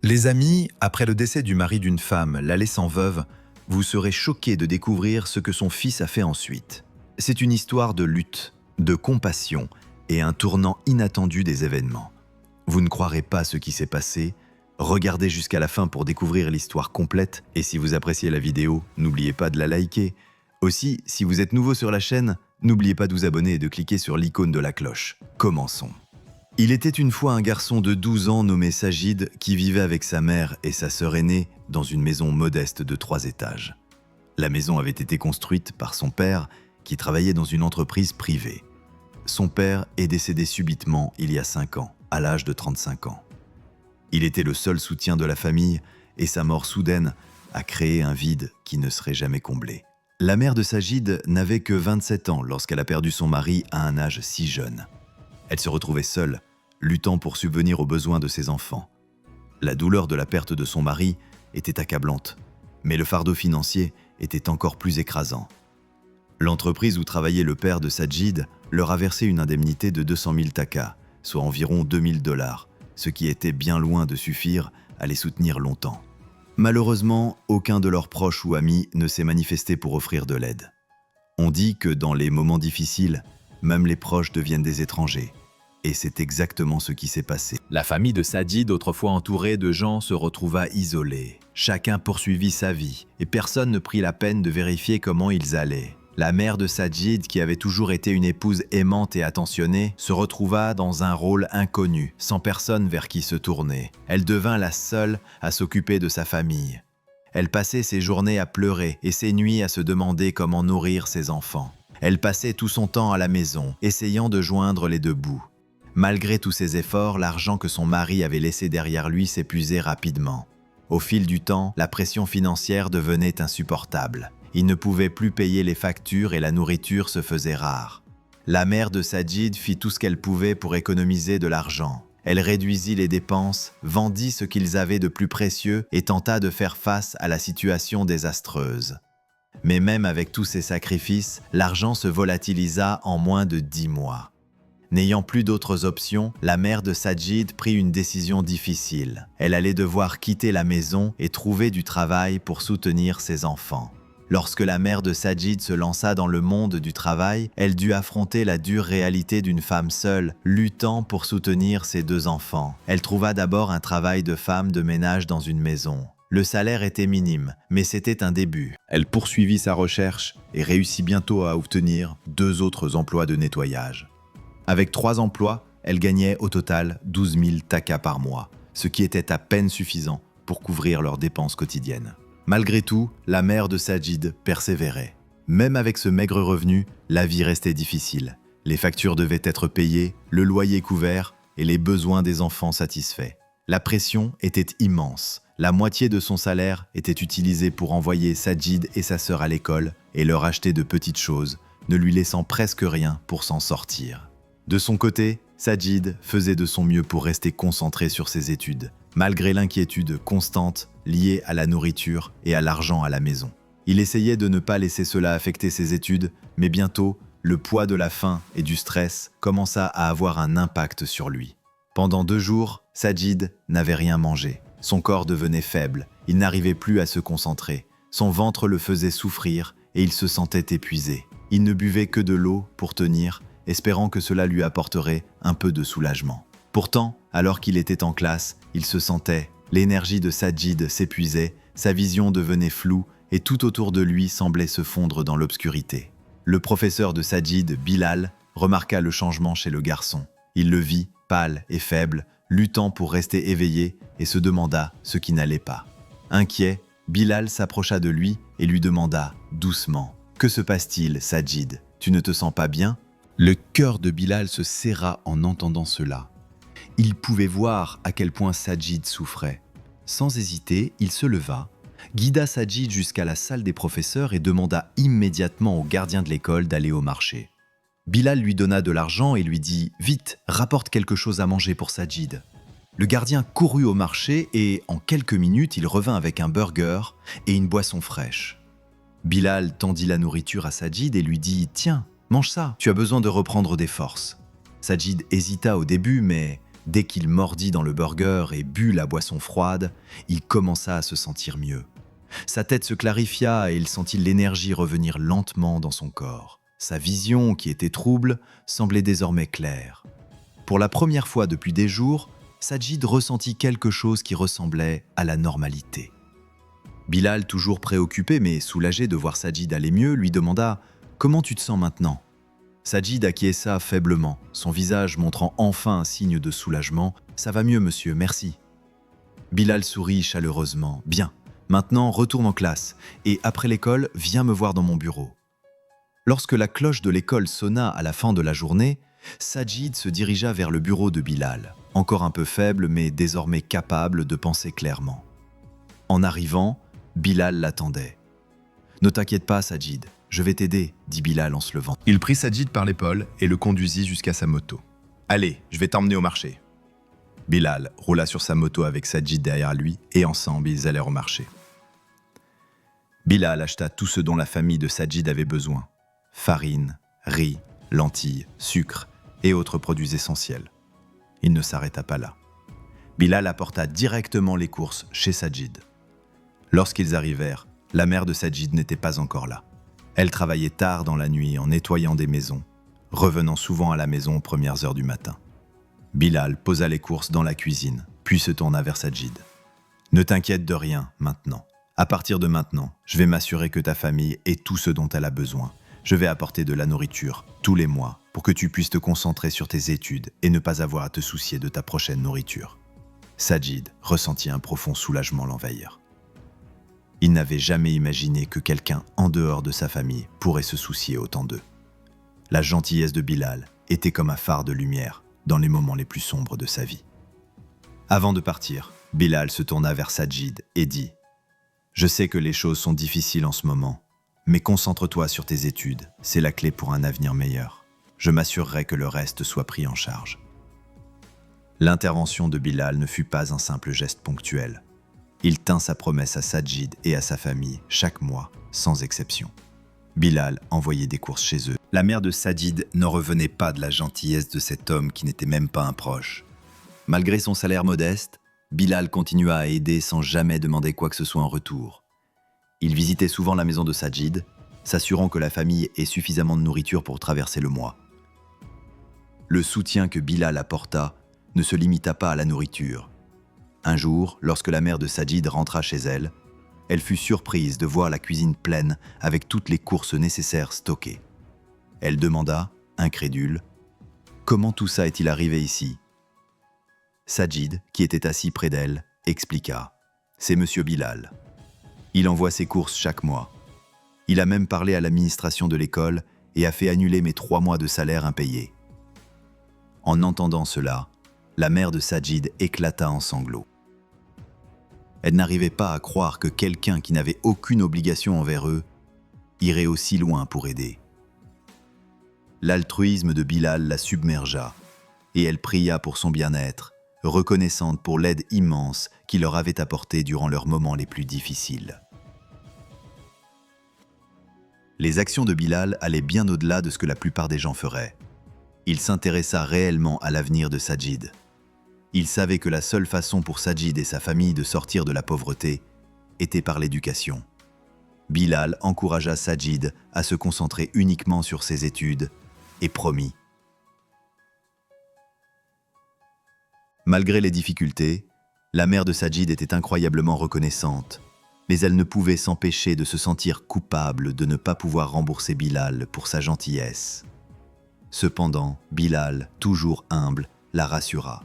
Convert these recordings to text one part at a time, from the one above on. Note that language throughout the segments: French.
Les amis, après le décès du mari d'une femme, la laissant veuve, vous serez choqués de découvrir ce que son fils a fait ensuite. C'est une histoire de lutte, de compassion et un tournant inattendu des événements. Vous ne croirez pas ce qui s'est passé. Regardez jusqu'à la fin pour découvrir l'histoire complète et si vous appréciez la vidéo, n'oubliez pas de la liker. Aussi, si vous êtes nouveau sur la chaîne, n'oubliez pas de vous abonner et de cliquer sur l'icône de la cloche. Commençons. Il était une fois un garçon de 12 ans nommé Sajid qui vivait avec sa mère et sa sœur aînée dans une maison modeste de 3 étages. La maison avait été construite par son père qui travaillait dans une entreprise privée. Son père est décédé subitement il y a 5 ans, à l'âge de 35 ans. Il était le seul soutien de la famille et sa mort soudaine a créé un vide qui ne serait jamais comblé. La mère de Sajid n'avait que 27 ans lorsqu'elle a perdu son mari à un âge si jeune. Elle se retrouvait seule, luttant pour subvenir aux besoins de ses enfants. La douleur de la perte de son mari était accablante, mais le fardeau financier était encore plus écrasant. L'entreprise où travaillait le père de Sajid leur a versé une indemnité de 200 000 taka, soit environ 2 000 $, ce qui était bien loin de suffire à les soutenir longtemps. Malheureusement, aucun de leurs proches ou amis ne s'est manifesté pour offrir de l'aide. On dit que dans les moments difficiles, même les proches deviennent des étrangers. Et c'est exactement ce qui s'est passé. La famille de Sajid, autrefois entourée de gens, se retrouva isolée. Chacun poursuivit sa vie, et personne ne prit la peine de vérifier comment ils allaient. La mère de Sajid, qui avait toujours été une épouse aimante et attentionnée, se retrouva dans un rôle inconnu, sans personne vers qui se tourner. Elle devint la seule à s'occuper de sa famille. Elle passait ses journées à pleurer et ses nuits à se demander comment nourrir ses enfants. Elle passait tout son temps à la maison, essayant de joindre les deux bouts. Malgré tous ses efforts, l'argent que son mari avait laissé derrière lui s'épuisait rapidement. Au fil du temps, la pression financière devenait insupportable. Il ne pouvait plus payer les factures et la nourriture se faisait rare. La mère de Sajid fit tout ce qu'elle pouvait pour économiser de l'argent. Elle réduisit les dépenses, vendit ce qu'ils avaient de plus précieux et tenta de faire face à la situation désastreuse. Mais même avec tous ces sacrifices, l'argent se volatilisa en moins de 10 mois. N'ayant plus d'autres options, la mère de Sajid prit une décision difficile. Elle allait devoir quitter la maison et trouver du travail pour soutenir ses enfants. Lorsque la mère de Sajid se lança dans le monde du travail, elle dut affronter la dure réalité d'une femme seule, luttant pour soutenir ses 2 enfants. Elle trouva d'abord un travail de femme de ménage dans une maison. Le salaire était minime, mais c'était un début. Elle poursuivit sa recherche et réussit bientôt à obtenir 2 autres emplois de nettoyage. Avec 3 emplois, elle gagnait au total 12 000 taka par mois, ce qui était à peine suffisant pour couvrir leurs dépenses quotidiennes. Malgré tout, la mère de Sajid persévérait. Même avec ce maigre revenu, la vie restait difficile. Les factures devaient être payées, le loyer couvert et les besoins des enfants satisfaits. La pression était immense. La moitié de son salaire était utilisée pour envoyer Sajid et sa sœur à l'école et leur acheter de petites choses, ne lui laissant presque rien pour s'en sortir. De son côté, Sajid faisait de son mieux pour rester concentré sur ses études, malgré l'inquiétude constante liée à la nourriture et à l'argent à la maison. Il essayait de ne pas laisser cela affecter ses études, mais bientôt, le poids de la faim et du stress commença à avoir un impact sur lui. Pendant 2 jours, Sajid n'avait rien mangé. Son corps devenait faible, il n'arrivait plus à se concentrer. Son ventre le faisait souffrir et il se sentait épuisé. Il ne buvait que de l'eau pour tenir, espérant que cela lui apporterait un peu de soulagement. Pourtant, alors qu'il était en classe, il se sentait, l'énergie de Sajid s'épuisait, sa vision devenait floue et tout autour de lui semblait se fondre dans l'obscurité. Le professeur de Sajid, Bilal, remarqua le changement chez le garçon. Il le vit, pâle et faible, luttant pour rester éveillé et se demanda ce qui n'allait pas. Inquiet, Bilal s'approcha de lui et lui demanda doucement « Que se passe-t-il, Sajid? Tu ne te sens pas bien ?» Le cœur de Bilal se serra en entendant cela. Il pouvait voir à quel point Sajid souffrait. Sans hésiter, il se leva, guida Sajid jusqu'à la salle des professeurs et demanda immédiatement au gardien de l'école d'aller au marché. Bilal lui donna de l'argent et lui dit « Vite, rapporte quelque chose à manger pour Sajid ». Le gardien courut au marché et, en quelques minutes, il revint avec un burger et une boisson fraîche. Bilal tendit la nourriture à Sajid et lui dit « Tiens, mange ça, tu as besoin de reprendre des forces ». Sajid hésita au début, mais Dès qu'il mordit dans le burger et but la boisson froide, il commença à se sentir mieux. Sa tête se clarifia et il sentit l'énergie revenir lentement dans son corps. Sa vision, qui était trouble, semblait désormais claire. Pour la première fois depuis des jours, Sajid ressentit quelque chose qui ressemblait à la normalité. Bilal, toujours préoccupé mais soulagé de voir Sajid aller mieux, lui demanda « Comment tu te sens maintenant ?» Sajid acquiesça faiblement, son visage montrant enfin un signe de soulagement. « Ça va mieux, monsieur, merci. » Bilal sourit chaleureusement. « Bien, maintenant retourne en classe et après l'école, viens me voir dans mon bureau. » Lorsque la cloche de l'école sonna à la fin de la journée, Sajid se dirigea vers le bureau de Bilal, encore un peu faible mais désormais capable de penser clairement. En arrivant, Bilal l'attendait. « Ne t'inquiète pas, Sajid, je vais t'aider, » dit Bilal en se levant. Il prit Sajid par l'épaule et le conduisit jusqu'à sa moto. « Allez, je vais t'emmener au marché. » Bilal roula sur sa moto avec Sajid derrière lui et ensemble ils allèrent au marché. Bilal acheta tout ce dont la famille de Sajid avait besoin. Farine, riz, lentilles, sucre et autres produits essentiels. Il ne s'arrêta pas là. Bilal apporta directement les courses chez Sajid. Lorsqu'ils arrivèrent, la mère de Sajid n'était pas encore là. Elle travaillait tard dans la nuit en nettoyant des maisons, revenant souvent à la maison aux premières heures du matin. Bilal posa les courses dans la cuisine, puis se tourna vers Sajid. « Ne t'inquiète de rien maintenant. À partir de maintenant, je vais m'assurer que ta famille ait tout ce dont elle a besoin. Je vais apporter de la nourriture tous les mois pour que tu puisses te concentrer sur tes études et ne pas avoir à te soucier de ta prochaine nourriture. » Sajid ressentit un profond soulagement l'envahir. Il n'avait jamais imaginé que quelqu'un en dehors de sa famille pourrait se soucier autant d'eux. La gentillesse de Bilal était comme un phare de lumière dans les moments les plus sombres de sa vie. Avant de partir, Bilal se tourna vers Sajid et dit « Je sais que les choses sont difficiles en ce moment, mais concentre-toi sur tes études, c'est la clé pour un avenir meilleur. Je m'assurerai que le reste soit pris en charge. » L'intervention de Bilal ne fut pas un simple geste ponctuel. Il tint sa promesse à Sajid et à sa famille chaque mois, sans exception. Bilal envoyait des courses chez eux. La mère de Sajid n'en revenait pas de la gentillesse de cet homme qui n'était même pas un proche. Malgré son salaire modeste, Bilal continua à aider sans jamais demander quoi que ce soit en retour. Il visitait souvent la maison de Sajid, s'assurant que la famille ait suffisamment de nourriture pour traverser le mois. Le soutien que Bilal apporta ne se limita pas à la nourriture. Un jour, lorsque la mère de Sajid rentra chez elle, elle fut surprise de voir la cuisine pleine avec toutes les courses nécessaires stockées. Elle demanda, incrédule, « Comment tout ça est-il arrivé ici ?» Sajid, qui était assis près d'elle, expliqua, « C'est monsieur Bilal. Il envoie ses courses chaque mois. Il a même parlé à l'administration de l'école et a fait annuler mes 3 mois de salaire impayés. » En entendant cela, la mère de Sajid éclata en sanglots. Elle n'arrivait pas à croire que quelqu'un qui n'avait aucune obligation envers eux irait aussi loin pour aider. L'altruisme de Bilal la submergea et elle pria pour son bien-être, reconnaissante pour l'aide immense qu'il leur avait apportée durant leurs moments les plus difficiles. Les actions de Bilal allaient bien au-delà de ce que la plupart des gens feraient. Il s'intéressa réellement à l'avenir de Sajid. Il savait que la seule façon pour Sajid et sa famille de sortir de la pauvreté était par l'éducation. Bilal encouragea Sajid à se concentrer uniquement sur ses études et promit. Malgré les difficultés, la mère de Sajid était incroyablement reconnaissante, mais elle ne pouvait s'empêcher de se sentir coupable de ne pas pouvoir rembourser Bilal pour sa gentillesse. Cependant, Bilal, toujours humble, la rassura.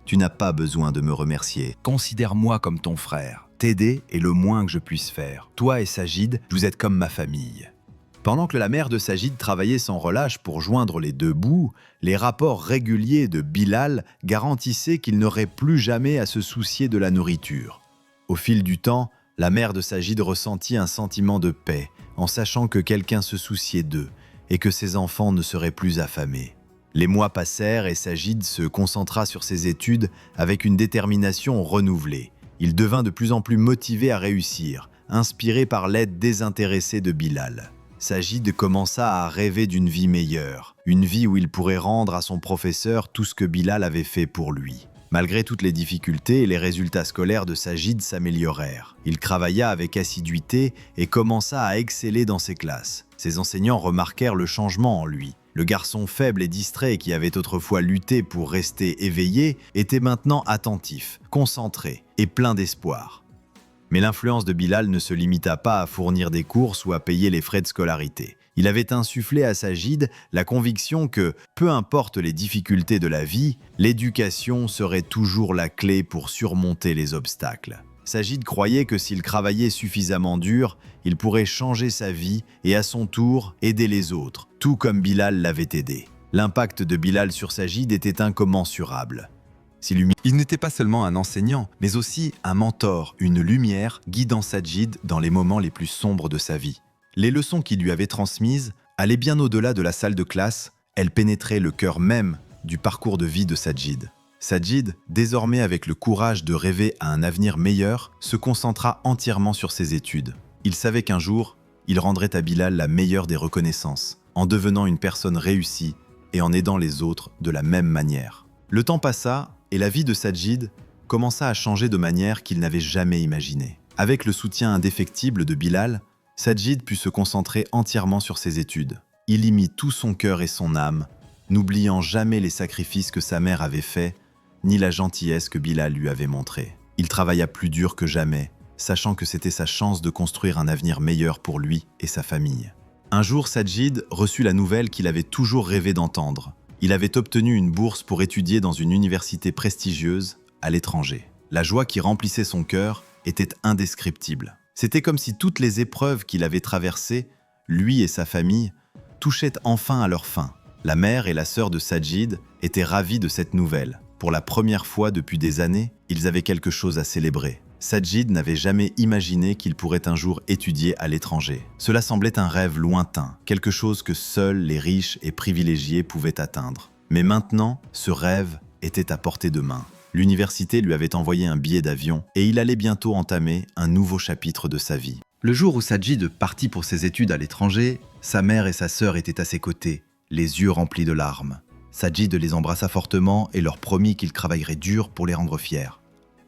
« Tu n'as pas besoin de me remercier. Considère-moi comme ton frère. T'aider est le moins que je puisse faire. Toi et Sajid, vous êtes comme ma famille. » Pendant que la mère de Sajid travaillait sans relâche pour joindre les deux bouts, les rapports réguliers de Bilal garantissaient qu'il n'aurait plus jamais à se soucier de la nourriture. Au fil du temps, la mère de Sajid ressentit un sentiment de paix en sachant que quelqu'un se souciait d'eux et que ses enfants ne seraient plus affamés. Les mois passèrent et Sajid se concentra sur ses études avec une détermination renouvelée. Il devint de plus en plus motivé à réussir, inspiré par l'aide désintéressée de Bilal. Sajid commença à rêver d'une vie meilleure, une vie où il pourrait rendre à son professeur tout ce que Bilal avait fait pour lui. Malgré toutes les difficultés, les résultats scolaires de Sajid s'améliorèrent. Il travailla avec assiduité et commença à exceller dans ses classes. Ses enseignants remarquèrent le changement en lui. Le garçon faible et distrait qui avait autrefois lutté pour rester éveillé était maintenant attentif, concentré et plein d'espoir. Mais l'influence de Bilal ne se limita pas à fournir des courses ou à payer les frais de scolarité. Il avait insufflé à Sajid la conviction que, peu importe les difficultés de la vie, l'éducation serait toujours la clé pour surmonter les obstacles. Sajid croyait que s'il travaillait suffisamment dur, il pourrait changer sa vie et à son tour aider les autres, tout comme Bilal l'avait aidé. L'impact de Bilal sur Sajid était incommensurable. Il n'était pas seulement un enseignant, mais aussi un mentor, une lumière guidant Sajid dans les moments les plus sombres de sa vie. Les leçons qu'il lui avait transmises allaient bien au-delà de la salle de classe, elles pénétraient le cœur même du parcours de vie de Sajid. Sajid, désormais avec le courage de rêver à un avenir meilleur, se concentra entièrement sur ses études. Il savait qu'un jour, il rendrait à Bilal la meilleure des reconnaissances, en devenant une personne réussie et en aidant les autres de la même manière. Le temps passa et la vie de Sajid commença à changer de manière qu'il n'avait jamais imaginée. Avec le soutien indéfectible de Bilal, Sajid put se concentrer entièrement sur ses études. Il y mit tout son cœur et son âme, n'oubliant jamais les sacrifices que sa mère avait faits, ni la gentillesse que Bilal lui avait montrée. Il travailla plus dur que jamais, sachant que c'était sa chance de construire un avenir meilleur pour lui et sa famille. Un jour, Sajid reçut la nouvelle qu'il avait toujours rêvé d'entendre. Il avait obtenu une bourse pour étudier dans une université prestigieuse à l'étranger. La joie qui remplissait son cœur était indescriptible. C'était comme si toutes les épreuves qu'il avait traversées, lui et sa famille, touchaient enfin à leur fin. La mère et la sœur de Sajid étaient ravis de cette nouvelle. Pour la première fois depuis des années, ils avaient quelque chose à célébrer. Sajid n'avait jamais imaginé qu'il pourrait un jour étudier à l'étranger. Cela semblait un rêve lointain, quelque chose que seuls les riches et privilégiés pouvaient atteindre. Mais maintenant, ce rêve était à portée de main. L'université lui avait envoyé un billet d'avion et il allait bientôt entamer un nouveau chapitre de sa vie. Le jour où Sajid partit pour ses études à l'étranger, sa mère et sa sœur étaient à ses côtés, les yeux remplis de larmes. Sajid les embrassa fortement et leur promit qu'il travaillerait dur pour les rendre fiers.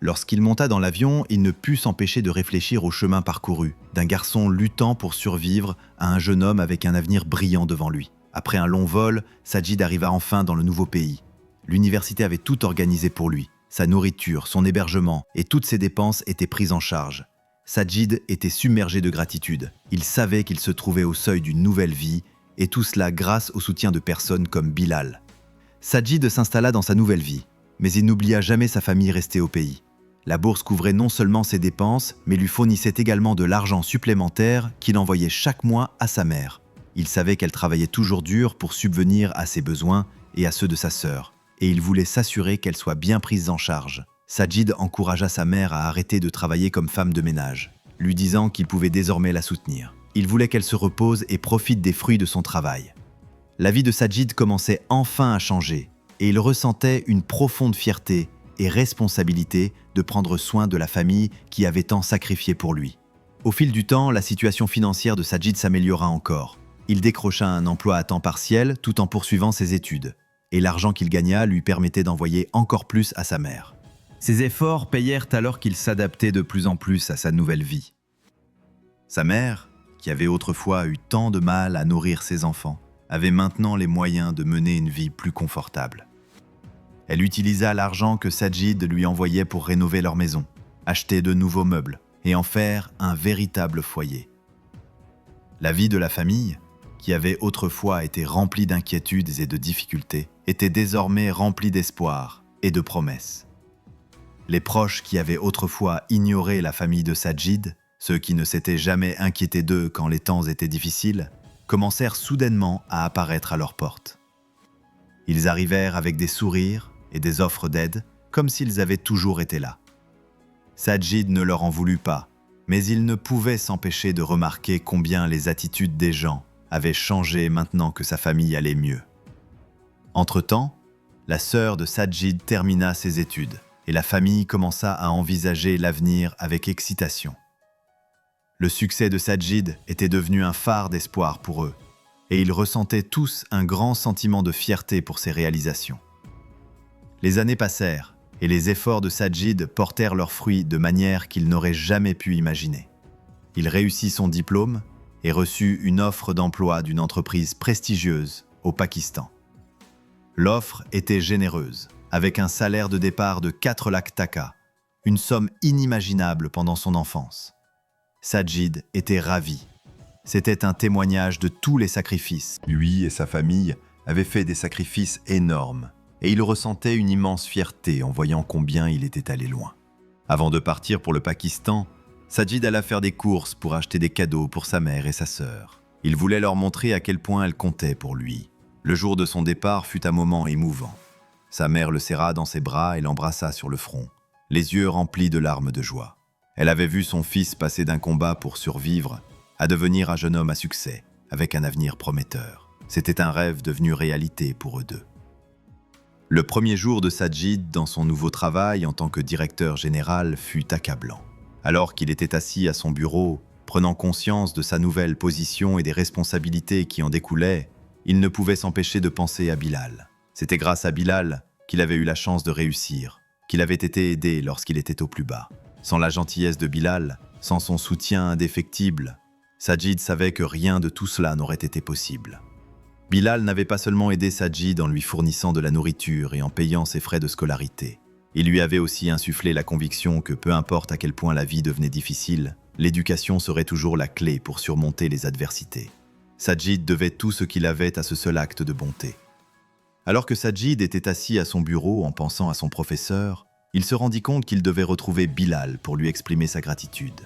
Lorsqu'il monta dans l'avion, il ne put s'empêcher de réfléchir au chemin parcouru, d'un garçon luttant pour survivre à un jeune homme avec un avenir brillant devant lui. Après un long vol, Sajid arriva enfin dans le nouveau pays. L'université avait tout organisé pour lui. Sa nourriture, son hébergement et toutes ses dépenses étaient prises en charge. Sajid était submergé de gratitude. Il savait qu'il se trouvait au seuil d'une nouvelle vie, et tout cela grâce au soutien de personnes comme Bilal. Sajid s'installa dans sa nouvelle vie, mais il n'oublia jamais sa famille restée au pays. La bourse couvrait non seulement ses dépenses, mais lui fournissait également de l'argent supplémentaire qu'il envoyait chaque mois à sa mère. Il savait qu'elle travaillait toujours dur pour subvenir à ses besoins et à ceux de sa sœur, et il voulait s'assurer qu'elle soit bien prise en charge. Sajid encouragea sa mère à arrêter de travailler comme femme de ménage, lui disant qu'il pouvait désormais la soutenir. Il voulait qu'elle se repose et profite des fruits de son travail. La vie de Sajid commençait enfin à changer, et il ressentait une profonde fierté et responsabilité de prendre soin de la famille qui avait tant sacrifié pour lui. Au fil du temps, la situation financière de Sajid s'améliora encore. Il décrocha un emploi à temps partiel tout en poursuivant ses études, et l'argent qu'il gagna lui permettait d'envoyer encore plus à sa mère. Ses efforts payèrent alors qu'il s'adaptait de plus en plus à sa nouvelle vie. Sa mère, qui avait autrefois eu tant de mal à nourrir ses enfants, avait maintenant les moyens de mener une vie plus confortable. Elle utilisa l'argent que Sajid lui envoyait pour rénover leur maison, acheter de nouveaux meubles et en faire un véritable foyer. La vie de la famille, qui avait autrefois été remplie d'inquiétudes et de difficultés, était désormais remplie d'espoir et de promesses. Les proches qui avaient autrefois ignoré la famille de Sajid, ceux qui ne s'étaient jamais inquiétés d'eux quand les temps étaient difficiles, commencèrent soudainement à apparaître à leurs portes. Ils arrivèrent avec des sourires et des offres d'aide, comme s'ils avaient toujours été là. Sajid ne leur en voulut pas, mais il ne pouvait s'empêcher de remarquer combien les attitudes des gens avaient changé maintenant que sa famille allait mieux. Entre-temps, la sœur de Sajid termina ses études, et la famille commença à envisager l'avenir avec excitation. Le succès de Sajid était devenu un phare d'espoir pour eux, et ils ressentaient tous un grand sentiment de fierté pour ses réalisations. Les années passèrent, et les efforts de Sajid portèrent leurs fruits de manière qu'il n'aurait jamais pu imaginer. Il réussit son diplôme et reçut une offre d'emploi d'une entreprise prestigieuse au Pakistan. L'offre était généreuse, avec un salaire de départ de 4 lakhs taka, une somme inimaginable pendant son enfance. Sajid était ravi. C'était un témoignage de tous les sacrifices. Lui et sa famille avaient fait des sacrifices énormes, et il ressentait une immense fierté en voyant combien il était allé loin. Avant de partir pour le Pakistan, Sajid alla faire des courses pour acheter des cadeaux pour sa mère et sa sœur. Il voulait leur montrer à quel point elles comptaient pour lui. Le jour de son départ fut un moment émouvant. Sa mère le serra dans ses bras et l'embrassa sur le front, les yeux remplis de larmes de joie. Elle avait vu son fils passer d'un combat pour survivre à devenir un jeune homme à succès, avec un avenir prometteur. C'était un rêve devenu réalité pour eux deux. Le premier jour de Sajid dans son nouveau travail en tant que directeur général fut accablant. Alors qu'il était assis à son bureau, prenant conscience de sa nouvelle position et des responsabilités qui en découlaient, il ne pouvait s'empêcher de penser à Bilal. C'était grâce à Bilal qu'il avait eu la chance de réussir, qu'il avait été aidé lorsqu'il était au plus bas. Sans la gentillesse de Bilal, sans son soutien indéfectible, Sajid savait que rien de tout cela n'aurait été possible. Bilal n'avait pas seulement aidé Sajid en lui fournissant de la nourriture et en payant ses frais de scolarité. Il lui avait aussi insufflé la conviction que peu importe à quel point la vie devenait difficile, l'éducation serait toujours la clé pour surmonter les adversités. Sajid devait tout ce qu'il avait à ce seul acte de bonté. Alors que Sajid était assis à son bureau en pensant à son professeur, il se rendit compte qu'il devait retrouver Bilal pour lui exprimer sa gratitude.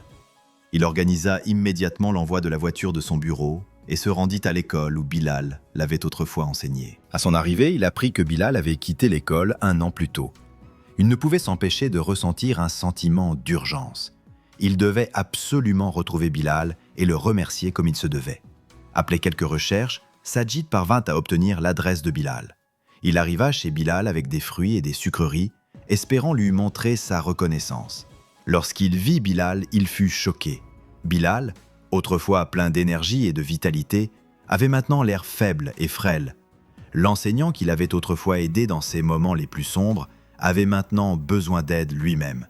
Il organisa immédiatement l'envoi de la voiture de son bureau et se rendit à l'école où Bilal l'avait autrefois enseigné. À son arrivée, il apprit que Bilal avait quitté l'école 1 an plus tôt. Il ne pouvait s'empêcher de ressentir un sentiment d'urgence. Il devait absolument retrouver Bilal et le remercier comme il se devait. Après quelques recherches, Sajid parvint à obtenir l'adresse de Bilal. Il arriva chez Bilal avec des fruits et des sucreries, espérant lui montrer sa reconnaissance. Lorsqu'il vit Bilal, il fut choqué. Bilal, autrefois plein d'énergie et de vitalité, avait maintenant l'air faible et frêle. L'enseignant qu'il avait autrefois aidé dans ses moments les plus sombres avait maintenant besoin d'aide lui-même.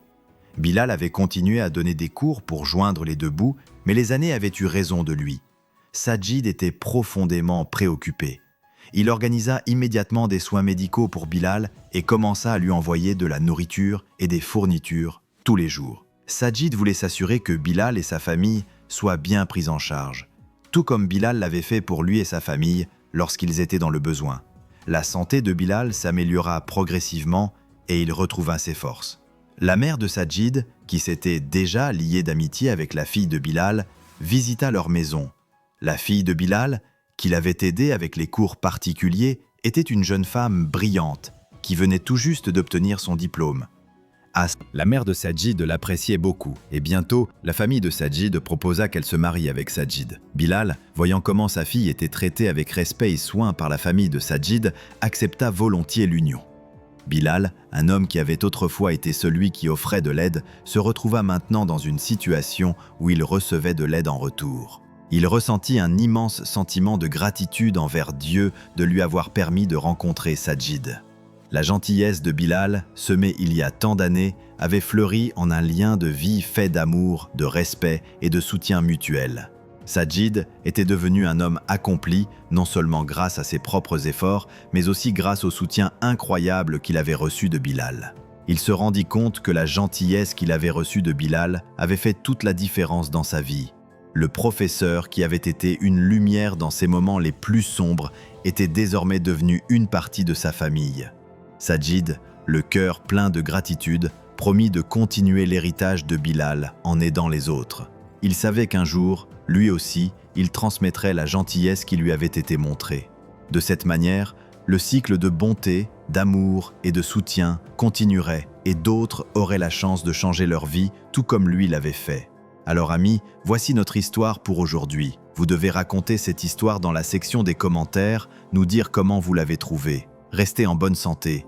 Bilal avait continué à donner des cours pour joindre les deux bouts, mais les années avaient eu raison de lui. Sajid était profondément préoccupé. Il organisa immédiatement des soins médicaux pour Bilal et commença à lui envoyer de la nourriture et des fournitures tous les jours. Sajid voulait s'assurer que Bilal et sa famille soient bien pris en charge, tout comme Bilal l'avait fait pour lui et sa famille lorsqu'ils étaient dans le besoin. La santé de Bilal s'améliora progressivement et il retrouva ses forces. La mère de Sajid, qui s'était déjà liée d'amitié avec la fille de Bilal, visita leur maison. La fille de Bilal, qui l'avait aidé avec les cours particuliers, était une jeune femme brillante qui venait tout juste d'obtenir son diplôme. La mère de Sajid l'appréciait beaucoup, et bientôt, la famille de Sajid proposa qu'elle se marie avec Sajid. Bilal, voyant comment sa fille était traitée avec respect et soin par la famille de Sajid, accepta volontiers l'union. Bilal, un homme qui avait autrefois été celui qui offrait de l'aide, se retrouva maintenant dans une situation où il recevait de l'aide en retour. Il ressentit un immense sentiment de gratitude envers Dieu de lui avoir permis de rencontrer Sajid. La gentillesse de Bilal, semée il y a tant d'années, avait fleuri en un lien de vie fait d'amour, de respect et de soutien mutuel. Sajid était devenu un homme accompli, non seulement grâce à ses propres efforts, mais aussi grâce au soutien incroyable qu'il avait reçu de Bilal. Il se rendit compte que la gentillesse qu'il avait reçue de Bilal avait fait toute la différence dans sa vie. Le professeur, qui avait été une lumière dans ses moments les plus sombres, était désormais devenu une partie de sa famille. Sajid, le cœur plein de gratitude, promit de continuer l'héritage de Bilal en aidant les autres. Il savait qu'un jour, lui aussi, il transmettrait la gentillesse qui lui avait été montrée. De cette manière, le cycle de bonté, d'amour et de soutien continuerait et d'autres auraient la chance de changer leur vie tout comme lui l'avait fait. Alors amis, voici notre histoire pour aujourd'hui. Vous devez raconter cette histoire dans la section des commentaires, nous dire comment vous l'avez trouvée. Restez en bonne santé.